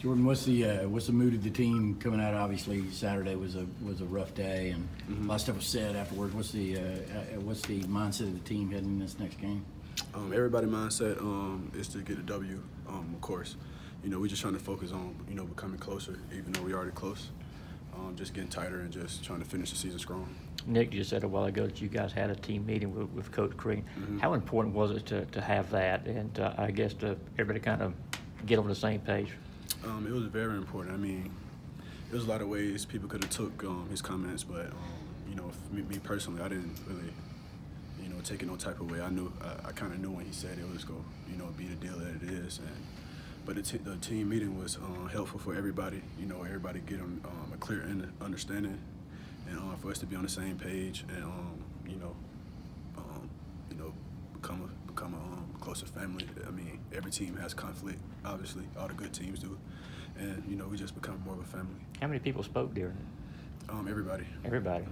Jordan, what's the mood of the team coming out? Obviously, Saturday was a rough day, and a lot of stuff was said afterwards. What's the mindset of the team heading in this next game? Everybody's mindset is to get a W. Of course, we're just trying to focus on becoming closer, even though we're already close. Just getting tighter and just trying to finish the season strong. Nick just said a while ago that you guys had a team meeting with Coach Green. How important was it to have that, and I guess to everybody kind of get on the same page? It was very important. I mean, there was a lot of ways people could have took his comments, but me personally, I didn't really take it no type of way. I kind of knew when he said it was going be the deal that it is, but the team meeting was helpful for everybody. Everybody get a clear understanding, and for us to be on the same page, and become a closer family. I mean, every team has conflict. Obviously, all the good teams do, and we just become more of a family. How many people spoke during it? Everybody. Everybody.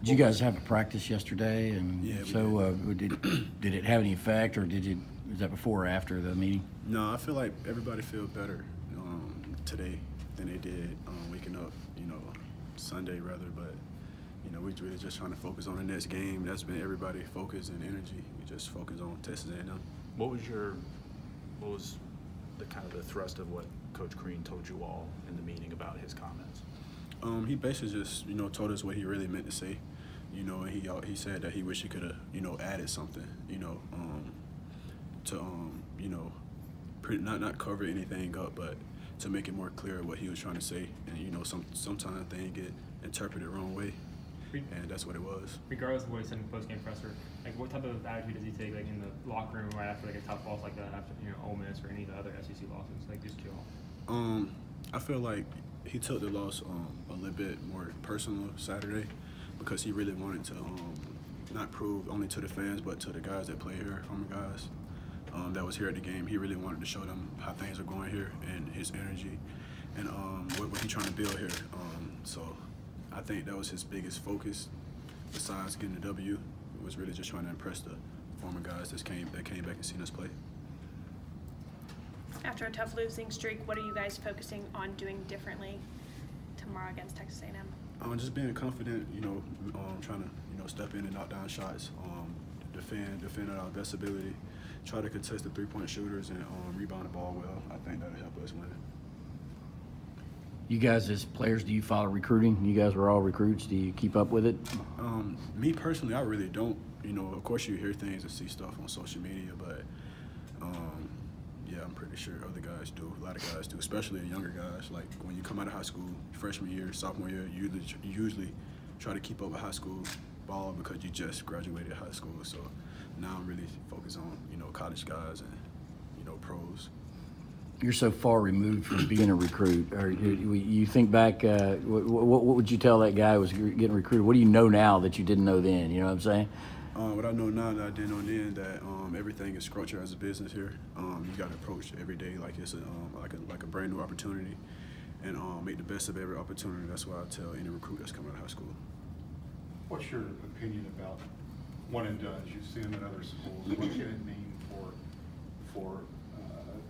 Did you guys have a practice yesterday? And yeah, so did it have any effect, or was that before or after the meeting? No, I feel like everybody feels better today than they did waking up, Sunday rather. But we're really just trying to focus on the next game. That's been everybody focus and energy. We just focus on Texas A&M. What was the kind of the thrust of what Coach Green told you all in the meeting about his comments? He basically just told us what he really meant to say. And he said that he wished he could have added something. To not cover anything up, but to make it more clear what he was trying to say. And sometimes things get interpreted the wrong way, and that's what it was. Regardless of what he said in the post-game presser, like what type of attitude does he take, like in the locker room right after like a tough loss like that, after Ole Miss or any of the other SEC losses, like just chill? I feel like he took the loss a little bit more personal Saturday, because he really wanted to not prove only to the fans but to the guys that play here, former guys that was here at the game. He really wanted to show them how things are going here and his energy and what he's trying to build here. So I think that was his biggest focus, besides getting the W. It was really just trying to impress the former guys that came back and seen us play. After a tough losing streak, what are you guys focusing on doing differently tomorrow against Texas A&M? Just being confident, trying to step in and knock down shots, defend at our best ability, try to contest the three-point shooters, and rebound the ball well. I think that'll help us win. You guys as players, do you follow recruiting? You guys were all recruits. Do you keep up with it? Me personally, I really don't. Of course you hear things and see stuff on social media, but yeah, I'm pretty sure other guys do. A lot of guys do, especially younger guys. Like when you come out of high school, freshman year, sophomore year, you usually try to keep up with high school ball because you just graduated high school. So now I'm really focused on college guys and pros. You're so far removed from being a recruit. Or you think back, what would you tell that guy who was getting recruited? What do you know now that you didn't know then? You know what I'm saying? What I know now that I didn't know then, that everything is structured as a business here. You got to approach every day like it's like a brand new opportunity, and make the best of every opportunity. That's what I tell any recruit that's coming out of high school. What's your opinion about one and dones? You've seen them in other schools. What can it mean for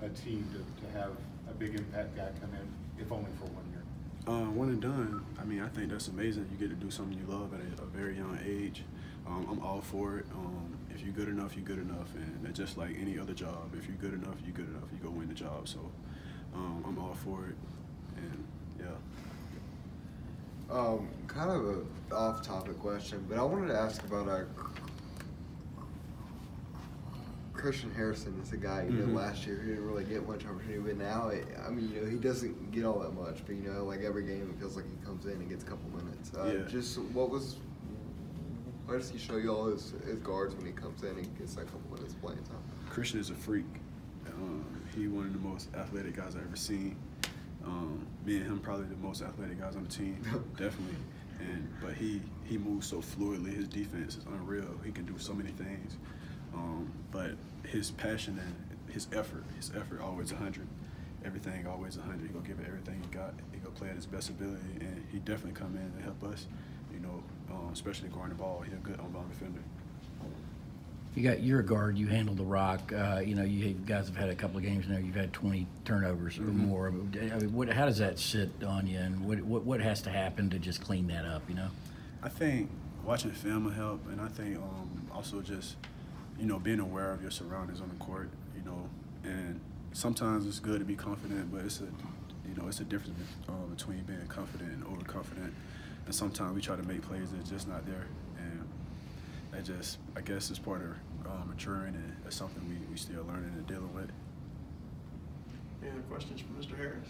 a team to have a big impact guy come in, if only for 1 year? One and done. I mean, I think that's amazing. You get to do something you love at a very young age. I'm all for it. If you're good enough, you're good enough, and it's just like any other job. If you're good enough, you're good enough. You go win the job. So I'm all for it, and yeah. Kind of a off-topic question, but I wanted to ask about Christian Harrison. Is a guy last year who didn't really get much opportunity, but now he doesn't get all that much. But like every game, it feels like he comes in and gets a couple minutes. Just what does he show you all his guards when he comes in and gets that couple minutes playing time? Christian is a freak. He one of the most athletic guys I've ever seen. Me and him probably the most athletic guys on the team, definitely. But he moves so fluidly. His defense is unreal. He can do so many things. But his passion and his effort always 100. Everything always 100. He gonna give it everything he got. He gonna play at his best ability, and he definitely come in and help us. Especially guarding the ball. He's a good on-ball defender. You're a guard. You handle the rock. You guys have had a couple of games now. You've had 20 turnovers or more. I mean, how does that sit on you, and what has to happen to just clean that up? I think watching film will help, and I think also just being aware of your surroundings on the court. And sometimes it's good to be confident, but it's a difference between being confident and overconfident. And sometimes we try to make plays that's just not there, and I guess it's part of maturing, and it's something we still learning and dealing with. Any other questions for Mr. Harris?